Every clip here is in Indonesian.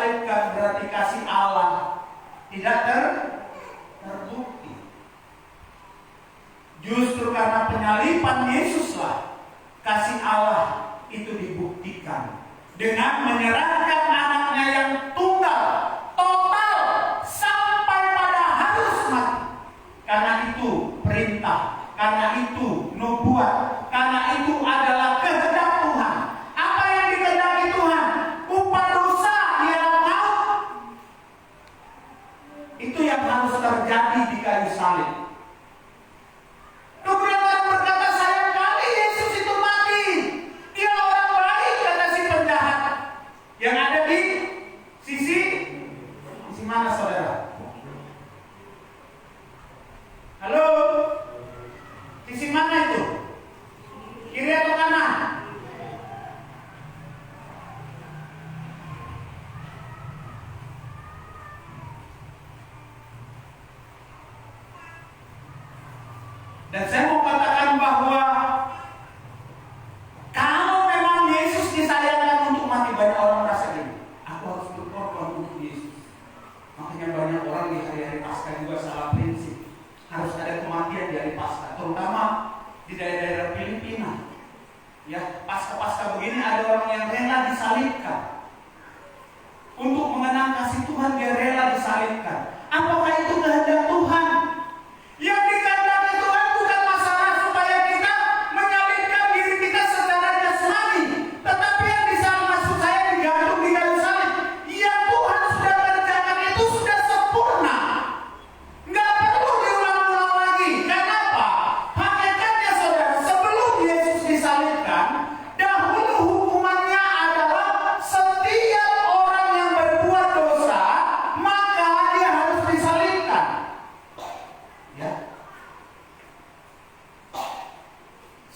disalibkan berarti kasih Allah tidak terbukti. Justru karena penyaliban Yesuslah kasih Allah itu dibuktikan dengan menyerahkan anaknya yang tunggal total sampai pada harus mati. Karena itu perintah, karena itu nubuat, karena itu adalah kehendak Tuhan. Apa yang dikehendaki Tuhan? Upah dosa ialah maut. Itu yang harus terjadi di kayu salib. Kemudian orang berkata, sayang kali Yesus itu mati. Dia orang baik, kata si penjahat. Yang ada di sisi mana saudara? Halo? Sisi mana itu? Kiri atau kanan? Dan saya mau katakan bahwa kalau memang Yesus disayangkan untuk mati, banyak orang merasa gini, aku harus berkorban untuk Yesus. Makanya banyak orang di hari-hari Paskah juga salah prinsip. Harus ada kematian di hari Paskah, terutama di daerah-daerah Filipina. Ya, Paskah begini ada orang yang rela disalibkan. Untuk mengenang kasih Tuhan, dia rela disalibkan. Apakah itu kehendak Tuhan? Yang dikehendaki Tuhan bukan masalah supaya kita menyalibkan diri kita secara jasmani, tetapi yang maksud saya digantung di kayu salib. Yang Tuhan sudah kerjakan itu sudah sempurna. Nggak perlu diulang-ulang lagi. Kenapa? Hakikatnya saudara, sebelum Yesus disalibkan, dahulu hukumannya adalah setiap orang yang berbuat dosa, maka dia harus disalibkan. Ya.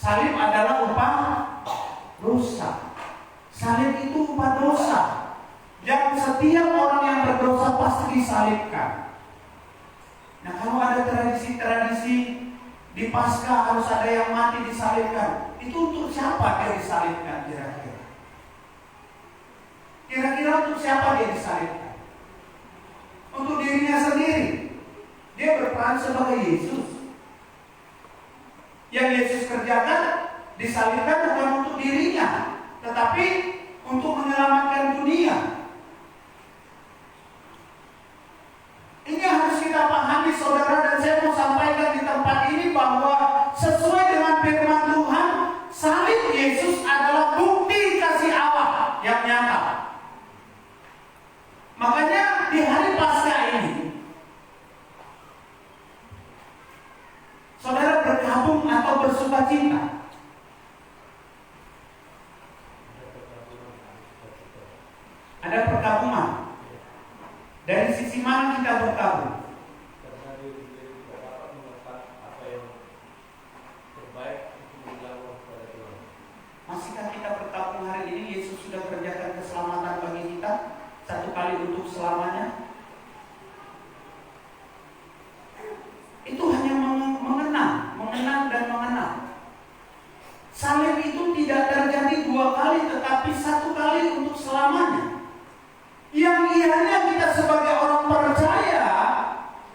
Salib adalah upah dosa. Salib itu upah dosa. Dan setiap orang yang berdosa pasti disalibkan. Nah, kalau ada tradisi-tradisi di Paskah harus ada yang mati disalibkan, itu untuk siapa dia disalibkan kira-kira? Kira-kira untuk siapa dia disalibkan? Untuk dirinya sendiri. Dia berperan sebagai Yesus. Yang Yesus kerjakan disalibkan bukan untuk dirinya, tetapi untuk menyelamatkan dunia. Ini harus kita pahami saudara, dan saya mau sampaikan di tempat ini bahwa sesuai dengan firman Tuhan, salib Yesus adalah bukti kasih Allah yang nyata. Makanya di hari Paskah ini saudara bergabung atau bersukacita. Ada pergabungan. Dari sisi mana kita bergabung? Karena diri kita dapat melakukan apa yang terbaik untuk dilakukan kepada Tuhan. Masihkah kita bergabung hari ini? Yesus sudah kerjakan keselamatan bagi kita satu kali untuk selamanya. Itu hanya mengenang dan mengenang. Salib itu tidak terjadi dua kali, tetapi satu kali untuk selamanya. Yang ianya kita sebagai orang percaya,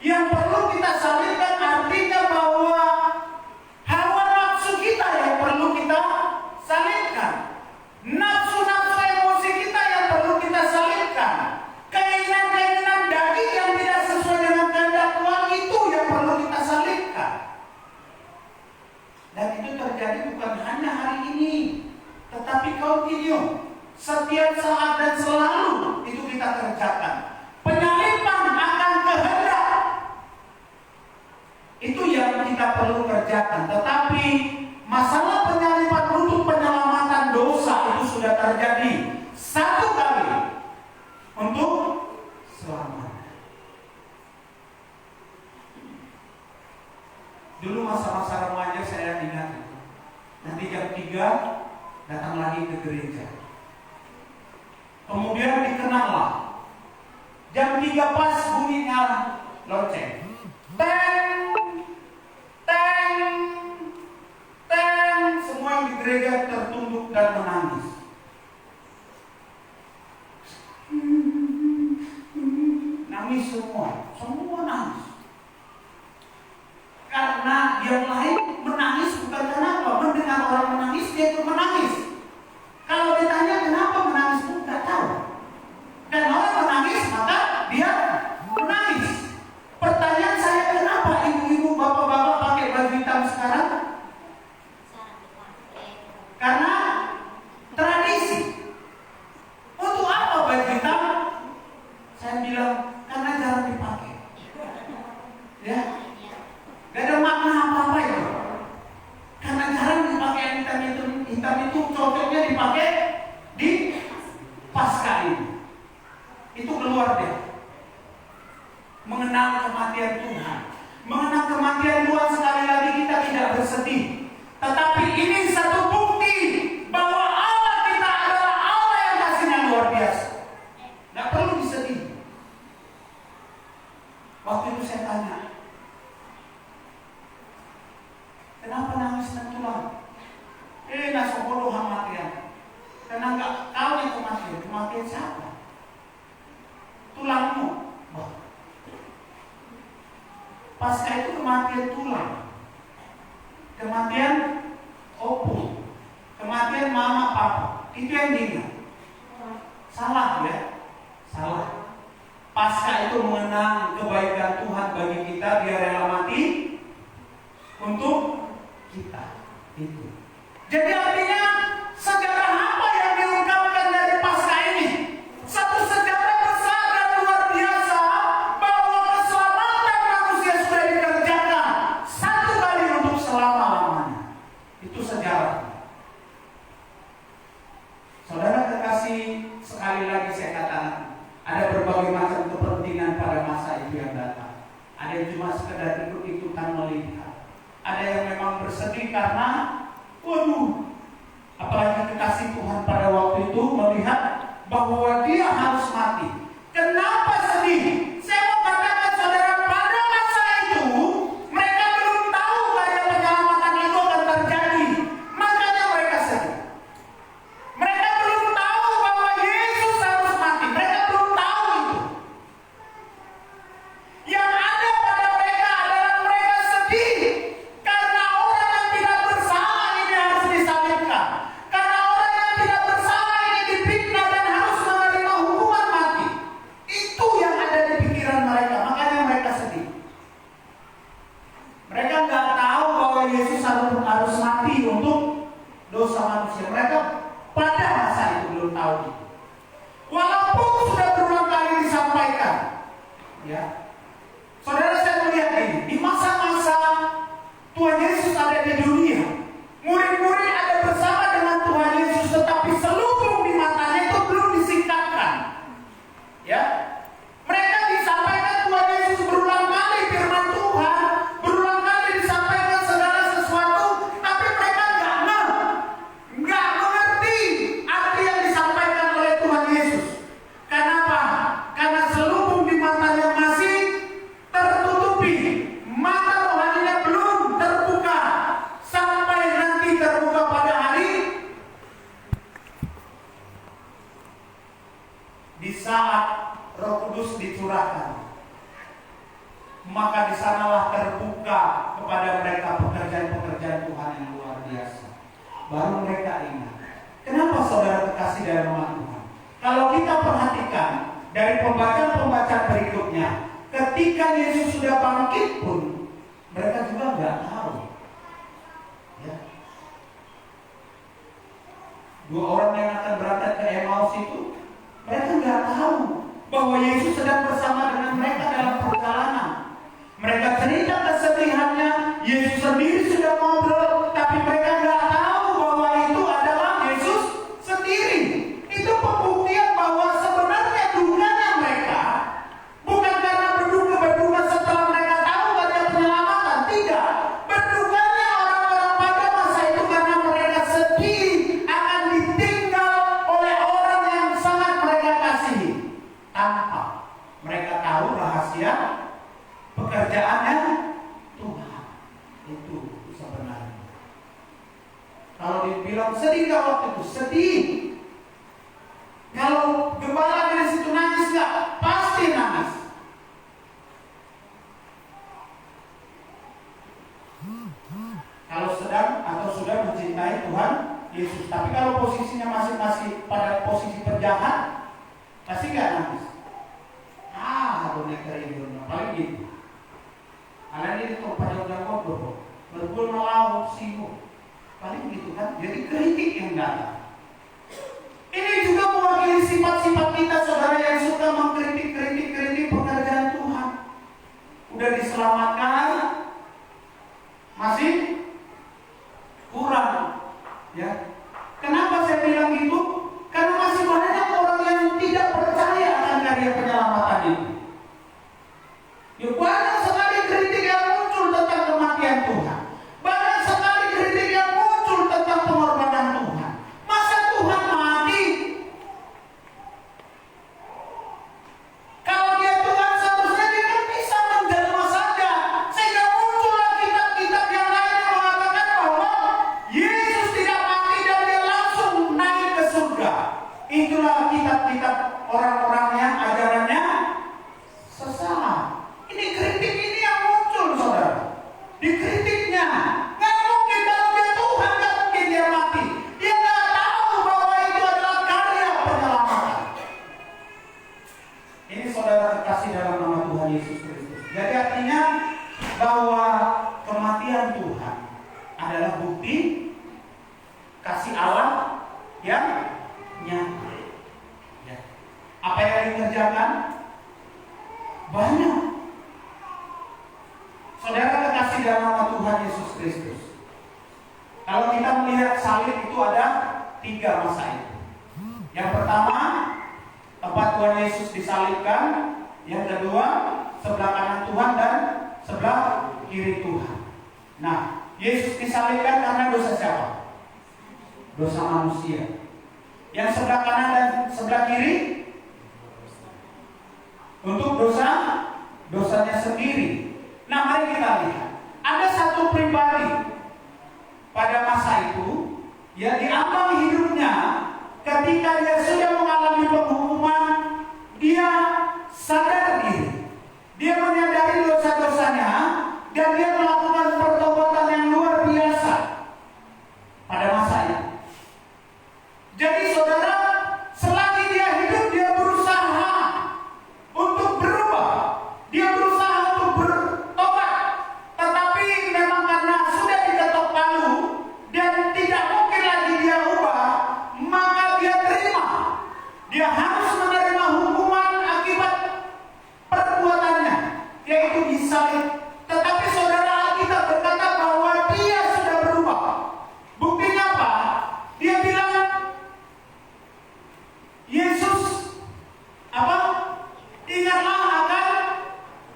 yang perlu kita salibkan, artinya bahwa hawa nafsu kita yang perlu kita salibkan, nafsu-nafsu emosi kita yang perlu kita salibkan, keinginan-keinginan daging yang tidak sesuai dengan kehendak Tuhan itu yang perlu kita salibkan. Dan itu terjadi bukan hanya hari ini, tetapi continue. Setiap saat dan selalu itu kita kerjakan. Penyaliban akan kehendak itu yang kita perlu kerjakan. Tetapi masalah penyaliban untuk penyelamatan dosa itu sudah terjadi satu kali untuk selamanya. Dulu masa-masa remaja saya ingat, nanti jam 3 datang lagi ke gereja. Kemudian dikenallah jam 3 pas bunyinya lonceng, teng, teng, teng. Semua yang di gereja tertunduk dan menangis. Itu keluar deh. Mengenal kematian Tuhan. Mengenal kematian Tuhan, sekali lagi kita tidak bersedih. Tetapi ini satu bukti bahwa Allah kita adalah Allah yang kasihnya luar biasa. Nggak perlu disedih. Waktu itu saya tanya, kenapa nangis dan tulang? Nasa bodoh kematian. Karena nggak tahu nih kematian. Kematian siapa? Tulangmu. Wah. Pasca itu kematian tulang. Kematian opung. Kematian mama papa. Itu yang diingat. Salah ya? Salah. Pasca itu mengenang kebaikan Tuhan bagi kita, dia rela mati untuk kita. Itu. Jadi artinya sejarah apa yang diungkapkan dari pasca ini? Satu sejarah besar dan luar biasa bahwa keselamatan manusia sudah dikerjakan satu kali untuk selama-lamanya. Itu sejarah. Saudara kekasih, sekali lagi saya katakan, ada berbagai macam kepentingan pada masa itu yang datang. Ada yang cuma sekedar ikut-ikutan melihat. Ada yang memang bersedih karena, waduh, apalagi kekasih Tuhan pada waktu itu melihat bahwa dia harus mati. Kenapa sedih? Saya mau katakan saudara, pada masa itu mereka belum tahu bahwa penyelamatan itu akan terjadi. Makanya mereka sedih. Mereka belum tahu bahwa Yesus harus mati. Mereka belum tahu itu. Yang ada pada mereka adalah mereka sedih karena orang yang tidak bersalah ini harus disalibkan. Karena orang yang tidak bersalah ini difitnah dan harus menerima hukuman mati. Itu yang ada di pikiran mereka. Makanya mereka sedih. Mereka nggak tahu bahwa Yesus harus mati untuk dosa manusia. Mereka pada masa itu belum tahu itu. Walaupun sudah berulang kali disampaikan, ya. Saudara, saya melihat ini di masa-masa Tuhan Yesus ada di dunia, murid-murid ada bersama dengan Tuhan Yesus, tetapi selubung di matanya itu belum disingkapkan. Ya, mereka disampaikan Tuhan Yesus berulang kali firman Tuhan, berulang kali disampaikan segala sesuatu, tapi mereka nggak mengerti arti yang disampaikan oleh Tuhan Yesus. Kenapa? Karena selubung di matanya masih tertutupi, mata rohaninya belum terbuka, sampai nanti terbuka pada hari di saat Roh Kudus dicurahkan. Maka di sanalah terbuka kepada mereka pekerjaan-pekerjaan Tuhan yang luar biasa. Baru mereka ingat. Kenapa saudara kekasih dalam nama Tuhan? Kalau kita perhatikan dari pembacaan-pembacaan berikutnya, ketika Yesus sudah bangkit pun mereka juga nggak tahu. Ya. Dua orang yang akan berangkat ke Emmaus itu, mereka nggak tahu bahwa Yesus sedang bersama dengan mereka dalam perjalanan. Mereka cerita kesedihannya, Yesus sendiri sudah ngobrol, tapi mereka nggak tahu bahwa itu adalah Yesus sendiri. Itu pembuktian bahwa sebenarnya duganya mereka bukan karena berduka setelah mereka tahu ada penyelamatan. Tidak. Berduganya orang-orang pada masa itu karena mereka sedih akan ditinggal oleh orang yang sangat mereka kasihi, tanpa mereka tahu rahasia pekerjaannya Tuhan. Itu sebenarnya. Kalau dibilang sedih nggak waktu itu? Sedih. Kalau gembala dari situ nangis nggak? Pasti nangis. Kalau sedang atau sudah mencintai Tuhan Yesus. Tapi kalau posisinya masih pada posisi penjahat, pasti nggak nangis. Aku naik kerinduan, paling gitu. Karena ini tuh pada udah ngobrol, berbul melaut singgung, paling gitu kan. Jadi kritik yang datang. Ini juga mewakili sifat-sifat kita, saudara, yang suka mengkritik pekerjaan Tuhan. Udah diselamatkan, masih kurang, ya. Kenapa saya bilang gitu? Karena masih banyak orang yang tidak percaya akan karya Ini saudara kekasih dalam nama Tuhan Yesus Kristus. Jadi artinya bahwa kematian Tuhan adalah bukti kasih Allah yang nyata. Ya. Apa yang dikerjakan? Banyak. Saudara kekasih dalam nama Tuhan Yesus Kristus. Kalau kita melihat salib itu ada 3 masa itu. Yang pertama, tempat Tuhan Yesus disalibkan. Yang kedua, sebelah kanan Tuhan dan sebelah kiri Tuhan. Nah, Yesus disalibkan karena dosa siapa? Dosa manusia. Yang sebelah kanan dan sebelah kiri untuk dosanya sendiri. Nah, mari kita lihat. Ada satu pribadi pada masa itu yang diambang hidupnya ketika dia sudah mengalami penghukuman, dia sadar diri. Dia menyadari dosa-dosanya dan dia melakukan pertobatan yang luar biasa pada masa itu. Jadi saudara, selagi dia hidup, dia berusaha untuk berubah. Dia berusaha untuk bertobat. Tetapi memang karena sudah diketok palu dan tidak mungkin lagi dia ubah, maka dia terima. Dia harus menerima hukuman akibat perbuatannya, yaitu disalib. Tetapi saudara, kita berkata bahwa dia sudah berubah. Buktinya apa? Dia bilang, Yesus, ingatlah akan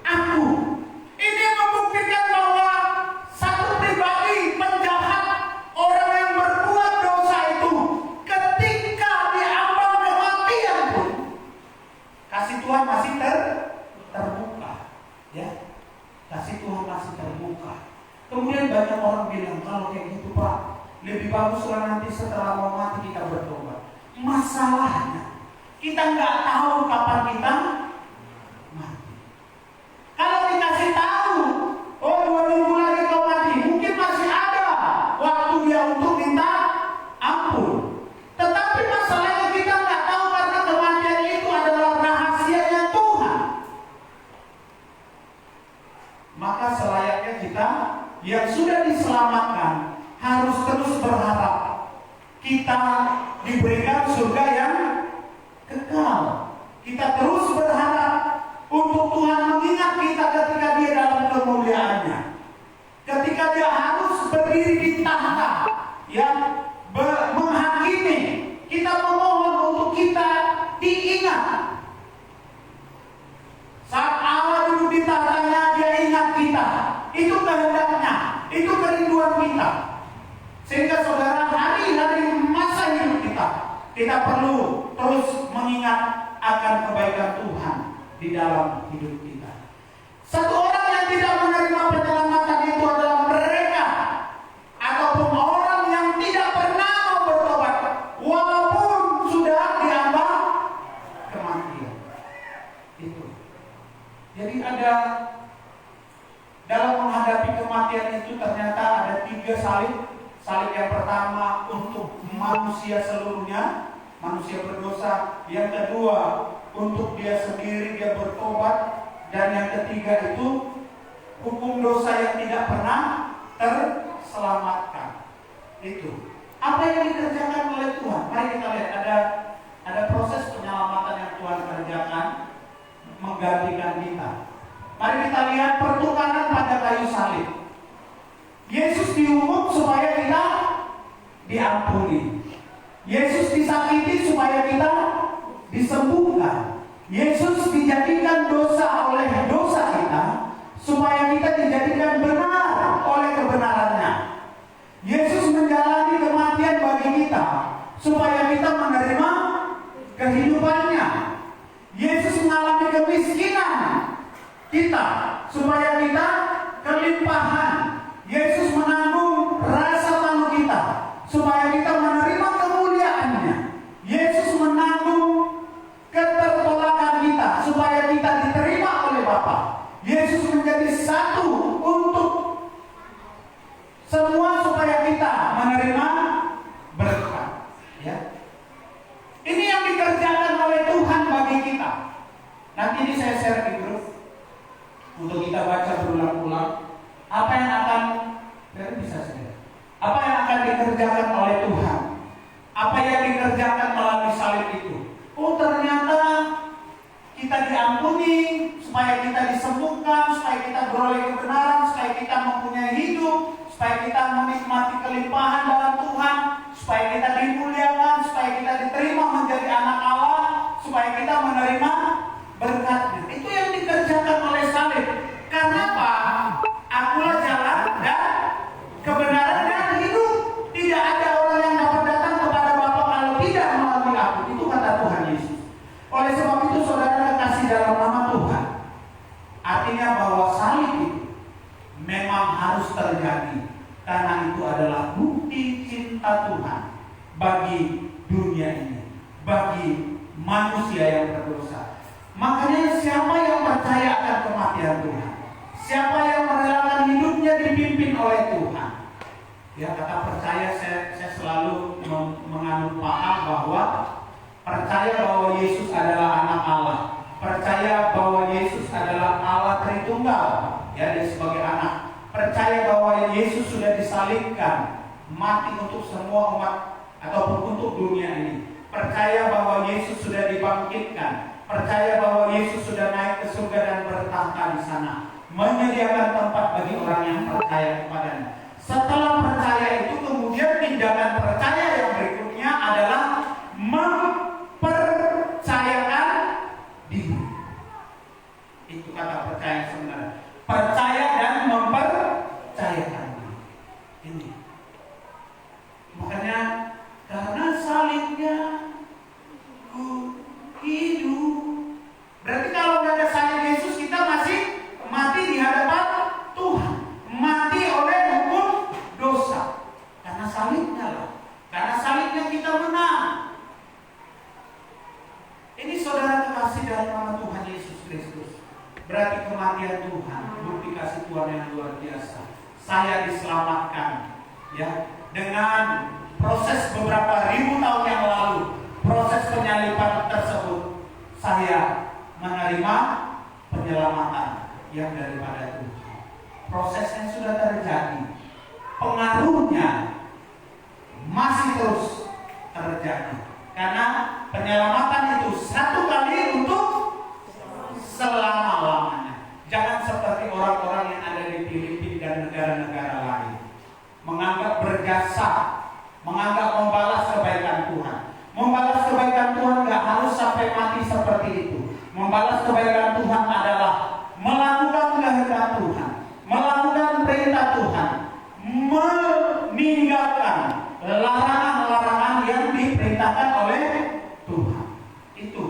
aku. Ini membuktikan bahwa satu pribadi penjahat, orang yang berbuat dosa itu, ketika diambang kematian pun, kasih Tuhan masih terbuka. Ya, kasih Tuhan masih terbuka. Kemudian banyak orang bilang, kalau kayak gitu Pak, lebih baguslah nanti setelah mau mati kita bertobat. Masalahnya, kita nggak tahu kapan kita mati. Kalau dikasih tahu, oh 2 minggu lagi kau mati, mungkin masih ada waktu dia untuk minta ampun. Tetapi masalahnya kita nggak tahu karena kematian itu adalah rahasianya Tuhan. Maka selayaknya kita yang sudah diselamatkan harus terus berharap kita diberikan surga yang kekal. Kita terus berharap untuk Tuhan mengingat kita ketika dia dalam kemuliaannya. Ketika dia harus berdiri di tahta yang menghakimi, kita memohon untuk kita diingat. Saat Allah duduk di tahtanya, dia ingat kita. Itu kehendaknya, itu kerinduan kita. Sehingga saudara, hari-hari masa hidup kita perlu terus mengingat akan kebaikan Tuhan di dalam hidup kita. Satu orang yang tidak menerima penyelamatan itu adalah mereka ataupun orang yang tidak pernah mau bertobat walaupun sudah diambang kematian. Itu. Jadi ada dalam menghadapi kematian itu ternyata ada 3 salib. Salib yang pertama untuk manusia seluruhnya, manusia berdosa. Yang kedua untuk dia sendiri, dia bertobat. Dan yang ketiga itu hukum dosa yang tidak pernah terselamatkan. Itu apa yang dikerjakan oleh Tuhan. Mari kita lihat, ada proses penyelamatan yang Tuhan kerjakan menggantikan kita. Mari kita lihat pertukaran pada kayu salib. Yesus dihukum supaya kita diampuni. Yesus disakiti supaya kita disembuhkan. Yesus dijadikan dosa oleh dosa kita supaya kita dijadikan benar oleh kebenarannya. Yesus menjalani kematian bagi kita supaya kita menerima kehidupannya. Yesus mengalami kemiskinan kita supaya kita kelimpahan. Yesus menanggung rasa malu kita supaya kita menerima kemuliaannya. Yesus menanggung ketertolakan kita supaya kita diterima oleh Bapa. Yesus menjadi satu untuk semua supaya kita menerima berkat. Ya. Ini yang dikerjakan oleh Tuhan bagi kita. Nanti ini saya share di grup untuk kita baca berulang-ulang. Apa yang akan apa yang akan dikerjakan oleh Tuhan? Apa yang dikerjakan melalui salib itu? Oh, ternyata kita diampuni, supaya kita disembuhkan, supaya kita beroleh kebenaran, supaya kita mempunyai hidup, supaya kita menikmati kelimpahan dalam Tuhan, supaya kita dimuliakan, supaya kita diterima menjadi anak Allah, supaya kita menerima berkatnya. Itu yang dikerjakan oleh salib. Karena apa? Akulah jalan dan kebenaran dan hidup. Tidak ada orang yang dapat datang kepada Bapa kalau tidak melalui aku. Itu kata Tuhan Yesus. Oleh sebab itu saudara kekasih dalam nama Tuhan, artinya bahwa salib itu memang harus terjadi, karena itu adalah bukti cinta Tuhan bagi dunia ini, bagi manusia yang berdosa. Makanya siapa yang percaya akan kematian Tuhan, siapa yang merelakan hidupnya dipimpin oleh Tuhan, ya kata percaya, saya selalu menganut paham bahwa percaya bahwa Yesus adalah anak Allah, percaya bahwa Yesus adalah Allah Tritunggal, ya dia sebagai anak, percaya bahwa Yesus sudah disalibkan, mati untuk semua umat ataupun untuk dunia ini, percaya bahwa Yesus sudah dibangkitkan, percaya bahwa Yesus sudah naik ke surga dan bertahta di sana, menyediakan tempat bagi orang yang percaya kepadanya. Setelah percaya itu kemudian tindakan percaya yang berikutnya adalah mempercayakan diri. Itu kata percaya sebenarnya. Percaya dan mempercayakan diri. Ini. Makanya karena salibnya ku hidup. Berarti kalau nggak ada salib Yesus, kita masih mati di hadapan Tuhan, mati oleh hukum dosa. Karena salibnya lah, karena salibnya kita menang. Ini saudara kekasih dalam nama Tuhan Yesus Kristus. Berarti kematian Tuhan, bukti kasih Tuhan yang luar biasa. Saya diselamatkan, ya, dengan proses beberapa ribu tahun yang lalu, proses penyaliban tersebut, saya menerima penyelamatan yang daripada Tuhan. Prosesnya sudah terjadi, pengaruhnya masih terus terjadi, karena penyelamatan itu satu kali untuk selama-lamanya. Jangan seperti orang-orang yang ada di Filipina dan negara-negara lain, menganggap berjasa, menganggap membalas kebaikan Tuhan. Membalas kebaikan Tuhan gak harus sampai mati seperti itu. Membalas kebaikan Tuhan adalah melakukan kehendak Tuhan, melakukan perintah Tuhan, meninggalkan larangan-larangan yang diperintahkan oleh Tuhan. Itu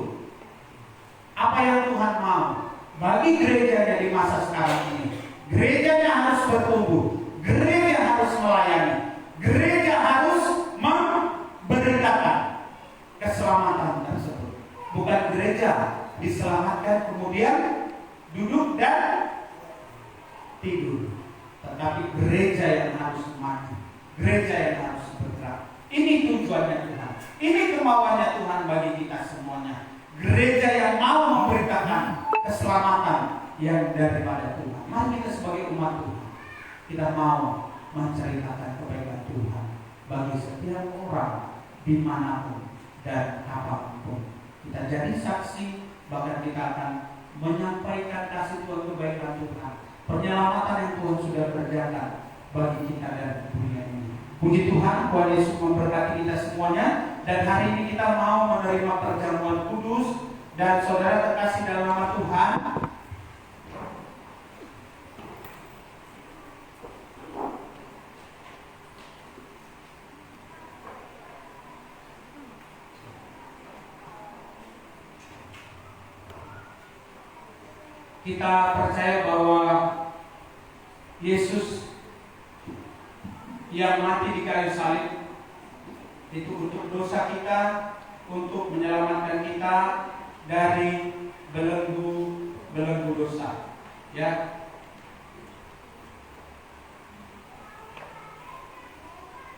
apa yang Tuhan mau bagi gerejanya di masa sekarang ini. Gerejanya harus bertumbuh, gereja harus melayani, gereja harus memberitakan keselamatan tersebut. Bukan gereja diselamatkan kemudian duduk dan tidur, tetapi gereja yang harus maju, gereja yang harus bergerak. Ini tujuannya Tuhan, ini kemauannya Tuhan bagi kita semuanya. Gereja yang mau memberitakan keselamatan yang daripada Tuhan. Mari kita sebagai umat Tuhan, kita mau menceritakan kebaikan Tuhan bagi setiap orang dimanapun dan apapun. Kita jadi saksi, bahkan kita akan menyampaikan kasih Tuhan, kebaikan Tuhan, penyelamatan yang Tuhan sudah kerjakan bagi kita dan dunia ini. Puji Tuhan, Tuhan Yesus memberkati kita semuanya. Dan hari ini kita mau menerima perjamuan kudus. Dan saudara terkasih dalam nama Tuhan, kita percaya bahwa Yesus yang mati di kayu salib itu untuk dosa kita, untuk menyelamatkan kita dari belenggu dosa, ya.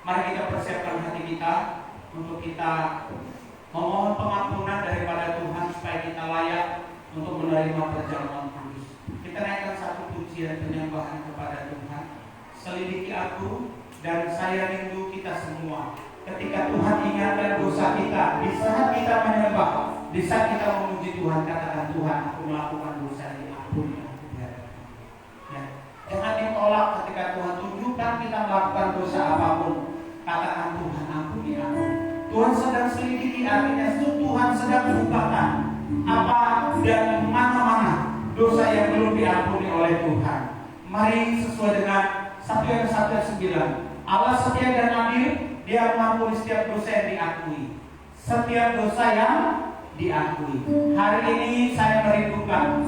Mari kita persiapkan hati kita untuk kita memohon pengampunan daripada Tuhan supaya kita layak untuk menerima perjamuan kudus. Kita naikkan satu pujian penyembahan kepada Tuhan. Selidiki aku dan saya rindu kita semua. Ketika Tuhan ingatkan dosa kita, di saat kita menyembah, di saat kita memuji Tuhan, katakan, Tuhan, aku melakukan dosa ini, ampuni aku ya. Jangan ditolak ketika Tuhan tunjukkan kita melakukan dosa apapun. Katakan, Tuhan, ampuni aku. Tuhan sedang selidiki, artinya Tuhan sedang bukakan apa dan mana-mana dosa yang belum diampuni oleh Tuhan. Mari sesuai dengan 1 Yohanes 1:9. Allah setia dan adil, Dia mengampuni setiap dosa yang diakui, setiap dosa yang diakui. Hari ini saya merindukan